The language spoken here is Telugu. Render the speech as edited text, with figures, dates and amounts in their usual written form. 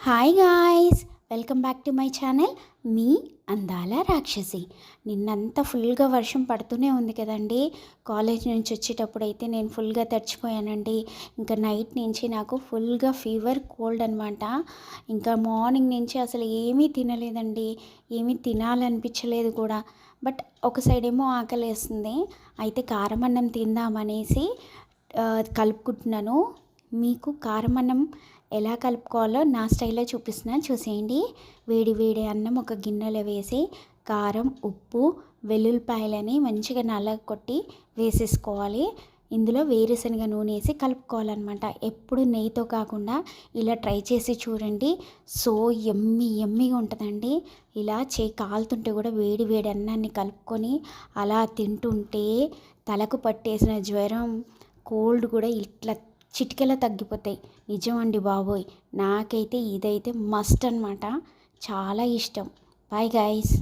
Hi guys, welcome back to my channel మీ అందాల రాక్షసి. నిన్నంతా ఫుల్గా వర్షం పడుతూనే ఉంది కదండి. కాలేజ్ నుంచి వచ్చేటప్పుడు అయితే నేను ఫుల్గా తడిచిపోయానండి. ఇంకా నైట్ నుంచి నాకు ఫుల్గా ఫీవర్, కోల్డ్ అనమాట. ఇంకా మార్నింగ్ నుంచి అసలు ఏమీ తినలేదండి, ఏమీ తినాలనిపించలేదు కూడా. బట్ ఒక సైడ్ ఏమో ఆకలేస్తుంది, అయితే కారం అన్నం తిందామనేసి కలుపుకుంటున్నాను. మీకు కారం అన్నం ఎలా కలుపుకోవాలో నా స్టైల్లో చూపిస్తున్నాను, చూసేయండి. వేడి వేడి అన్నం ఒక గిన్నెలో వేసి కారం, ఉప్పు, వెల్లుల్లిపాయలని మంచిగా నల్లగొట్టి వేసేసుకోవాలి. ఇందులో వేరుశనగ నూనె వేసి కలుపుకోవాలన్నమాట. ఎప్పుడు నెయ్యితో కాకుండా ఇలా ట్రై చేసి చూడండి. సో యమ్మీగా ఉంటుందండి. ఇలా కాలుతుంటే కూడా వేడి వేడి అన్నాన్ని కలుపుకొని అలా తింటుంటే తలకు పట్టేసిన జ్వరం, కోల్డ్ కూడా ఇట్లా చిటికెలా తగ్గిపోతాయి. నిజం అండి బాబోయ్, నాకైతే ఇదైతే మస్ట్ అనమాట. చాలా ఇష్టం. Bye guys.